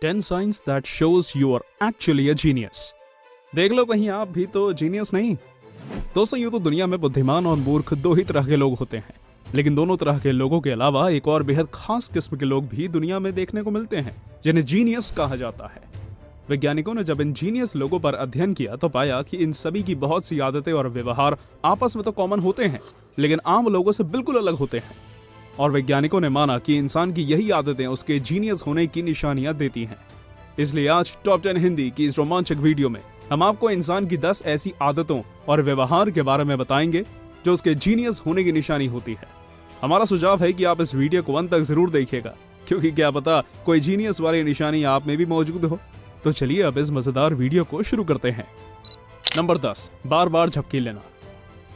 10 signs that shows you are actually a genius। देख लो कहीं आप भी तो जीनियस नहीं। दोस्तों, यूं तो दुनिया में बुद्धिमान और मूर्ख दो ही तरह के लोग होते हैं, लेकिन दोनों तरह के लोगों के अलावा एक और बेहद खास किस्म के लोग भी दुनिया में देखने को मिलते हैं, जिन्हें जीनियस कहा जाता है। वैज्ञानिकों ने जब इन जीनियस लोगों पर अध्ययन किया तो पाया कि इन सभी की बहुत सी आदतें और व्यवहार आपस में तो कॉमन होते हैं, लेकिन आम लोगों से बिल्कुल अलग होते हैं। और वैज्ञानिकों ने माना कि इंसान की यही आदतें उसके जीनियस होने की निशानियां देती हैं। इसलिए आज टॉप 10 हिंदी की इस रोमांचक वीडियो में हम आपको इंसान की 10 ऐसी आदतों और व्यवहार के बारे में बताएंगे जो उसके जीनियस होने की निशानी होती है। हमारा सुझाव है कि आप इस वीडियो को अंत तक जरूर देखिएगा, क्योंकि क्या पता कोई जीनियस वाली निशानी आप में भी मौजूद हो। तो चलिए अब इस मजेदार वीडियो को शुरू करते हैं। नंबर 10, बार बार झपकी लेना।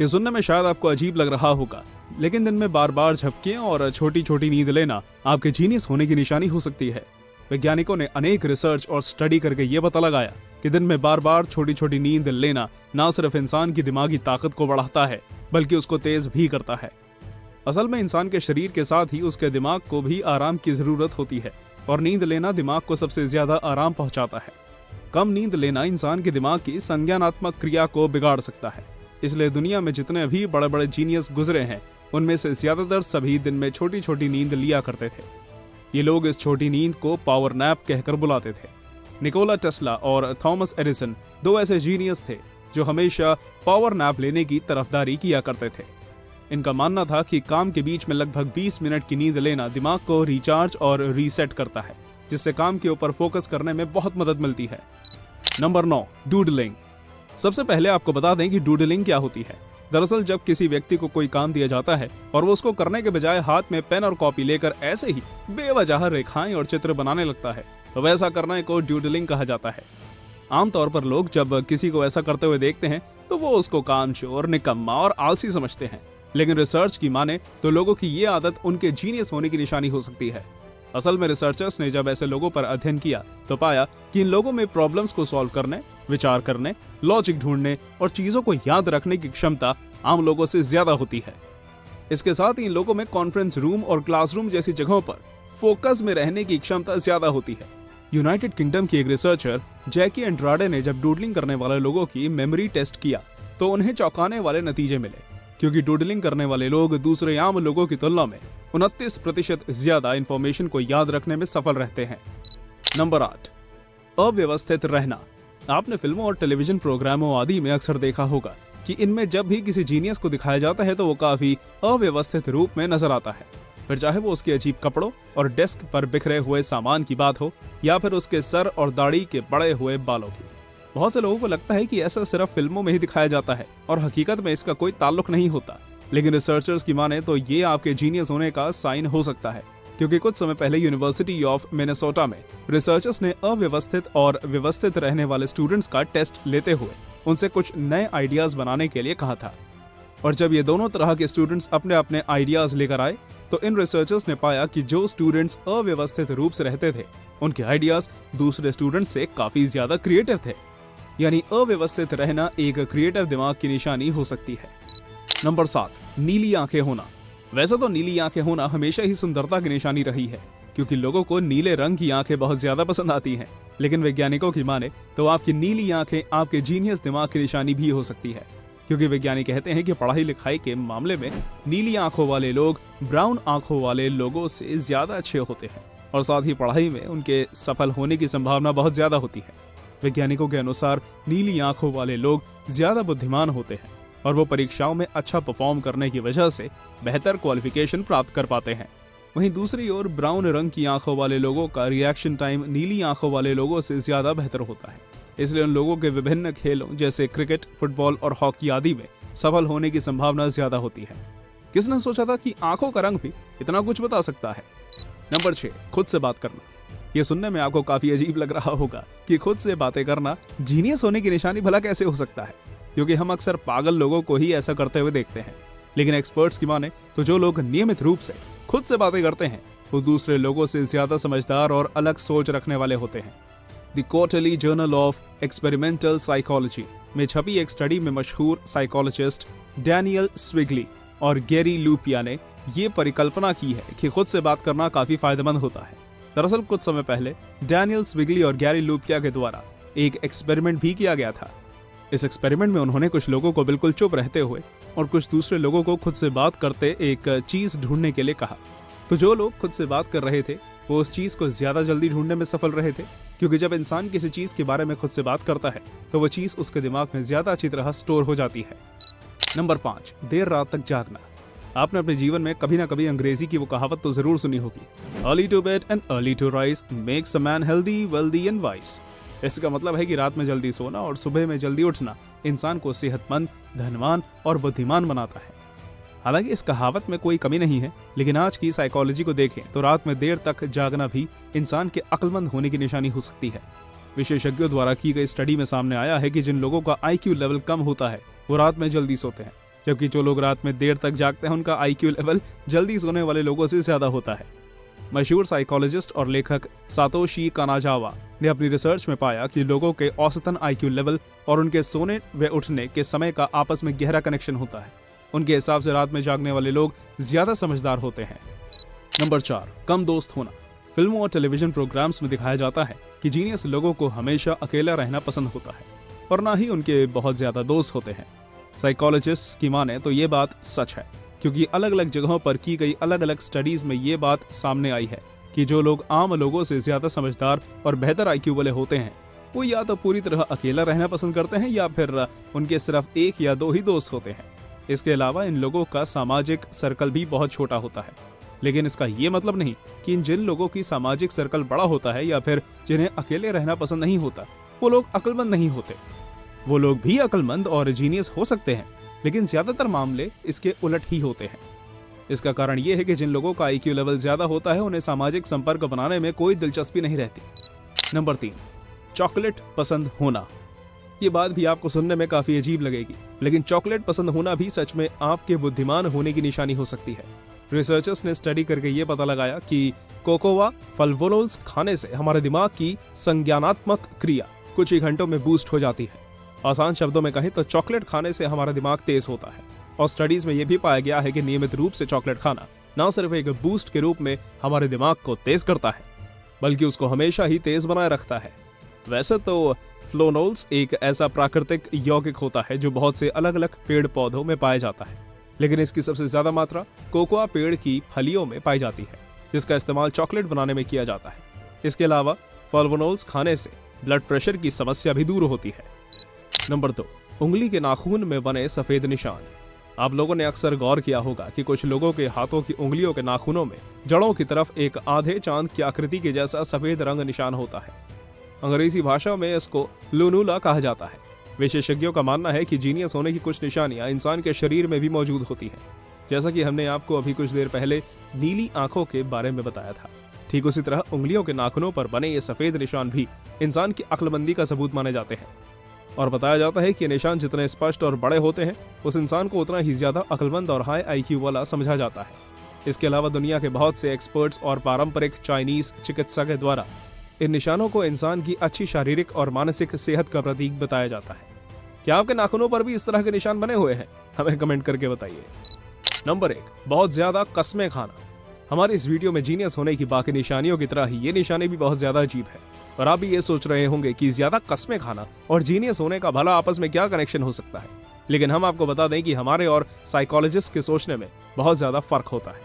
ये सुनने में शायद आपको अजीब लग रहा होगा, लेकिन दिन में बार बार झपकियां और छोटी छोटी नींद लेना आपके जीनियस होने की निशानी हो सकती है। वैज्ञानिकों ने अनेक रिसर्च और स्टडी करके ये पता लगाया कि दिन में बार बार छोटी छोटी नींद लेना न सिर्फ इंसान की दिमागी ताकत को बढ़ाता है, बल्कि उसको तेज भी करता है। असल में इंसान के शरीर के साथ ही उसके दिमाग को भी आराम की जरूरत होती है, और नींद लेना दिमाग को सबसे ज्यादा आराम पहुंचाता है। कम नींद लेना इंसान के दिमाग की संज्ञानात्मक क्रिया को बिगाड़ सकता है। इसलिए दुनिया में जितने भी बड़े बड़े जीनियस गुजरे हैं, उनमें से ज्यादातर सभी दिन में छोटी छोटी नींद लिया करते थे। ये लोग इस छोटी नींद को पावर नैप कहकर बुलाते थे। निकोला टेस्ला और थॉमस एडिसन दो ऐसे जीनियस थे जो हमेशा पावर नैप लेने की तरफदारी किया करते थे। इनका मानना था कि काम के बीच में लगभग 20 मिनट की नींद लेना दिमाग को रिचार्ज और रीसेट करता है, जिससे काम के ऊपर फोकस करने में बहुत मदद मिलती है। Number 9, doodling. सबसे पहले आपको बता दें कि डूडलिंग क्या होती है। दरअसल जब किसी व्यक्ति को कोई काम दिया जाता है और वो उसको करने के बजाय हाथ में पेन और कॉपी लेकर ऐसे ही बेवजह रेखाएं और चित्र बनाने लगता है, तो वैसा करने को डूडलिंग कहा जाता है। आमतौर पर लोग जब किसी को ऐसा करते हुए देखते हैं तो वो उसको कामचोर, निकम्मा और आलसी समझते हैं, लेकिन रिसर्च की माने तो लोगों की ये आदत उनके जीनियस होने की निशानी हो सकती है। असल में रिसर्चर्स ने जब ऐसे लोगों पर अध्ययन किया तो पाया कि इन लोगों में प्रॉब्लम्स को सॉल्व करने, विचार करने, लॉजिक ढूंढने और चीजों को याद रखने की क्षमता आम लोगों से ज्यादा होती है। इसके साथ ही इन लोगों में कॉन्फ्रेंस रूम और क्लासरूम जैसी जगहों पर फोकस में रहने की क्षमता ज्यादा होती है। यूनाइटेड किंगडम की एक रिसर्चर जैकी एंड्राडे ने जब डूडलिंग करने वाले लोगों की मेमोरी टेस्ट किया तो उन्हें चौंकाने वाले नतीजे मिले, क्योंकि डूडलिंग करने वाले लोग दूसरे आम लोगों की तुलना में 29% ज्यादा इंफॉर्मेशन को याद रखने में सफल रहते हैं। नंबर 8, अव्यवस्थित रहना। आपने फिल्मों और टेलीविजन प्रोग्रामों आदि में अक्सर देखा होगा कि इनमें जब भी किसी जीनियस को दिखाया जाता है तो वो काफी अव्यवस्थित रूप में नजर आता है। फिर चाहे वो उसके अजीब कपड़ों और डेस्क पर बिखरे हुए सामान की बात हो, या फिर उसके सर और दाढ़ी के बड़े हुए बालों की। बहुत से लोगों को लगता है कि ऐसा सिर्फ फिल्मों में ही दिखाया जाता है और हकीकत में इसका कोई ताल्लुक नहीं होता, लेकिन रिसर्चर्स की माने तो ये आपके जीनियस होने का साइन हो सकता है, क्योंकि कुछ समय पहले यूनिवर्सिटी ऑफ मिनेसोटा में रिसर्चर्स ने अव्यवस्थित और व्यवस्थित रहने वाले स्टूडेंट्स का टेस्ट लेते हुए उनसे कुछ नए आइडियाज बनाने के लिए कहा था। और जब ये दोनों तरह के स्टूडेंट्स अपने अपने आइडियाज लेकर आए तो इन रिसर्चर्स ने पाया कि जो स्टूडेंट्स अव्यवस्थित रूप से रहते थे उनके आइडियाज दूसरे स्टूडेंट्स से काफी ज्यादा क्रिएटिव थे। यानी अव्यवस्थित रहना एक क्रिएटिव दिमाग की निशानी हो सकती है। नंबर 7, नीली आंखें होना। वैसे तो नीली आंखें होना हमेशा ही सुंदरता की निशानी रही है, क्योंकि लोगों को नीले रंग की आंखें बहुत ज्यादा पसंद आती हैं। लेकिन वैज्ञानिकों की माने तो आपकी नीली आंखें आपके जीनियस दिमाग की निशानी भी हो सकती है, क्योंकि वैज्ञानिक कहते हैं कि पढ़ाई लिखाई के मामले में नीली आंखों वाले लोग ब्राउन आंखों वाले लोगों से ज्यादा अच्छे होते हैं, और साथ ही पढ़ाई में उनके सफल होने की संभावना बहुत ज्यादा होती है। वैज्ञानिकों के अनुसार नीली आंखों वाले लोग ज्यादा बुद्धिमान होते हैं और वो परीक्षाओं में अच्छा परफॉर्म करने की वजह से बेहतर क्वालिफिकेशन प्राप्त कर पाते हैं। वहीं दूसरी ओर ब्राउन रंग की आंखों वाले लोगों का रिएक्शन टाइम नीली आंखों वाले लोगों से ज्यादा बेहतर होता है। इसलिए उन लोगों के विभिन्न खेलों जैसे क्रिकेट, फुटबॉल और हॉकी आदि में सफल होने की संभावना ज्यादा होती है। किसने सोचा था कि आंखों का रंग भी इतना कुछ बता सकता है। नंबर 6, खुद से बात करना। ये सुनने में आपको काफी अजीब लग रहा होगा कि खुद से बातें करना जीनियस होने की निशानी भला कैसे हो सकता है, क्योंकि हम अक्सर पागल लोगों को ही ऐसा करते हुए देखते हैं। लेकिन एक्सपर्ट्स की माने तो जो लोग नियमित रूप से खुद से बातें करते हैं वो दूसरे लोगों से ज्यादा समझदार और अलग सोच रखने वाले होते हैं। The quarterly journal of experimental psychology में छपी एक स्टडी में मशहूर साइकोलॉजिस्ट डैनियल स्विगली और गैरी लूपिया ने ये परिकल्पना की है कि खुद से बात करना काफी फायदेमंद होता है। दरअसल कुछ समय पहले डैनियल स्विगली और गैरी लुपिया के द्वारा एक एक्सपेरिमेंट भी किया गया था। इस एक्सपेरिमेंट में उन्होंने कुछ लोगों को बिल्कुल चुप रहते हुए और कुछ दूसरे लोगों को खुद से बात करते एक चीज ढूंढने के लिए कहा। तो जो लोग खुद से बात कर रहे थे वो उस चीज को ज्यादा जल्दी ढूंढने में सफल रहे थे, क्योंकि जब इंसान किसी चीज के बारे में खुद से बात करता है तो वो चीज उसके दिमाग में ज्यादा अच्छी तरह स्टोर हो जाती है। नंबर 5, देर रात तक जागना। आपने अपने जीवन में कभी ना कभी अंग्रेजी की वो कहावत तो जरूर सुनी होगी, early to bed and early to rise makes a man healthy wealthy and wise. इसका मतलब है कि रात में जल्दी सोना और सुबह में जल्दी उठना इंसान को सेहतमंद, धनवान और बुद्धिमान बनाता है। हालांकि इस कहावत में कोई कमी नहीं है, लेकिन आज की साइकोलॉजी को देखें तो रात में देर तक जागना भी इंसान के अक्लमंद होने की निशानी हो सकती है। विशेषज्ञों द्वारा की गई स्टडी में सामने आया है कि जिन लोगों का IQ लेवल कम होता है वो रात में जल्दी सोते हैं, जबकि जो लोग रात में देर तक जागते हैं उनका IQ लेवल जल्दी सोने वाले लोगों से ज्यादा होता है। मशहूर साइकोलॉजिस्ट और लेखक सातोशी कानाजावा ने अपनी रिसर्च में पाया कि लोगों के औसतन IQ लेवल और उनके सोने व उठने के समय का आपस में गहरा कनेक्शन होता है। उनके हिसाब से रात में जागने वाले लोग ज्यादा समझदार होते हैं। नंबर 4, कम दोस्त होना। फिल्मों और टेलीविजन प्रोग्राम्स में दिखाया जाता है कि जीनियस लोगों को हमेशा अकेला रहना पसंद होता है और ना ही उनके बहुत ज्यादा दोस्त होते हैं। साइकोलॉजिस्ट्स की माने तो ये बात सच है, क्योंकि अलग अलग जगहों पर की गई अलग अलग स्टडीज में ये बात सामने आई है कि जो लोग आम लोगों से ज्यादा समझदार और बेहतर IQ वाले होते हैं वो या तो पूरी तरह अकेला रहना पसंद करते हैं या फिर उनके सिर्फ 1 या 2 ही दोस्त होते हैं। इसके अलावा इन लोगों का सामाजिक सर्कल भी बहुत छोटा होता है। लेकिन इसका ये मतलब नहीं कि जिन लोगों की सामाजिक सर्कल बड़ा होता है या फिर जिन्हें अकेले रहना पसंद नहीं होता वो लोग अक्लमंद नहीं होते। वो लोग भी अक्लमंद और जीनियस हो सकते हैं, लेकिन ज्यादातर मामले इसके उलट ही होते हैं। इसका कारण ये है कि जिन लोगों का IQ लेवल ज्यादा होता है उन्हें सामाजिक संपर्क बनाने में कोई दिलचस्पी नहीं रहती। नंबर 3, चॉकलेट पसंद होना। ये बात भी आपको सुनने में काफी अजीब लगेगी, लेकिन चॉकलेट पसंद होना भी सच में आपके बुद्धिमान होने की निशानी हो सकती है। रिसर्चर्स ने स्टडी करके ये पता लगाया कि कोकोआ फ्लेवोनोल्स खाने से हमारे दिमाग की संज्ञानात्मक क्रिया कुछ ही घंटों में बूस्ट हो जाती है। आसान शब्दों में कहें तो चॉकलेट खाने से हमारा दिमाग तेज होता है, और स्टडीज में यह भी पाया गया है कि नियमित रूप से चॉकलेट खाना न सिर्फ एक बूस्ट के रूप में हमारे दिमाग को तेज करता है, बल्कि उसको हमेशा ही तेज बनाए रखता है। वैसे तो फ्लेवोनोल्स एक ऐसा प्राकृतिक यौगिक होता है जो बहुत से अलग अलग पेड़ पौधों में पाया जाता है, लेकिन इसकी सबसे ज्यादा मात्रा कोकोआ पेड़ की फलियों में पाई जाती है, जिसका इस्तेमाल चॉकलेट बनाने में किया जाता है। इसके अलावा फ्लेवोनोल्स खाने से ब्लड प्रेशर की समस्या भी दूर होती है। नंबर 2, उंगली के नाखून में बने सफेद निशान। आप लोगों ने अक्सर गौर किया होगा कि कुछ लोगों के हाथों की उंगलियों के नाखूनों में जड़ों की तरफ एक आधे चांद की आकृति के जैसा सफेद रंग निशान होता है। अंग्रेजी भाषा में इसको लूनूला कहा जाता है। विशेषज्ञों का मानना है कि जीनियस होने की कुछ निशानियां इंसान के शरीर में भी मौजूद होती हैं, जैसा कि हमने आपको अभी कुछ देर पहले नीली आंखों के बारे में बताया था। ठीक उसी तरह उंगलियों के नाखूनों पर बने ये सफेद निशान भी इंसान की अक्लमंदी का सबूत माने जाते हैं, और बताया जाता है कि ये निशान जितने स्पष्ट और बड़े होते हैं उस इंसान को उतना ही ज्यादा अक्लमंद और हाई IQ वाला समझा जाता है। इसके अलावा दुनिया के बहुत से एक्सपर्ट्स और पारंपरिक चाइनीज चिकित्सा के द्वारा इन निशानों को इंसान की अच्छी शारीरिक और मानसिक सेहत का प्रतीक बताया जाता है। क्या आपके नाखूनों पर भी इस तरह के निशान बने हुए हैं? हमें कमेंट करके बताइए। नंबर 1, बहुत ज्यादा कस्में खाना। हमारे इस वीडियो में जीनियस होने की बाकी निशानियों की तरह ही ये निशानी भी बहुत ज्यादा अजीब है, और आप भी ये सोच रहे होंगे कि ज्यादा कस्में खाना और जीनियस होने का भला आपस में क्या कनेक्शन हो सकता है। लेकिन हम आपको बता दें कि हमारे और साइकोलॉजिस्ट के सोचने में बहुत ज्यादा फर्क होता है,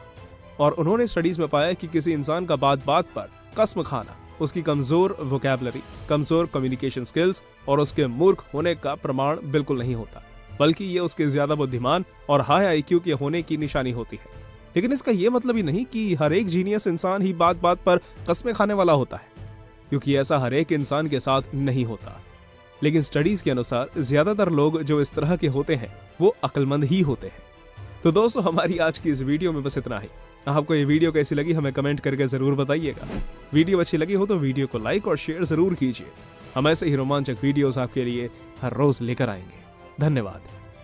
और उन्होंने स्टडीज में पाया कि किसी इंसान का बात बात पर कसम खाना उसकी कमजोर वोकैबुलरी, कमजोर कम्युनिकेशन स्किल्स और उसके मूर्ख होने का प्रमाण बिल्कुल नहीं होता, बल्कि ये उसके ज्यादा बुद्धिमान और हाई IQ के होने की निशानी होती है। लेकिन इसका ये मतलब ही नहीं कि हर एक जीनियस इंसान ही बात बात पर कस्में खाने वाला होता है, क्योंकि ऐसा हर एक इंसान के साथ नहीं होता। लेकिन स्टडीज के अनुसार ज्यादातर लोग जो इस तरह के होते हैं वो अक्लमंद ही होते हैं। तो दोस्तों, हमारी आज की इस वीडियो में बस इतना ही। आपको ये वीडियो कैसी लगी हमें कमेंट करके जरूर बताइएगा। वीडियो अच्छी लगी हो तो वीडियो को लाइक और शेयर जरूर कीजिए। हम ऐसे ही रोमांचक वीडियोस आपके लिए हर रोज लेकर आएंगे। धन्यवाद।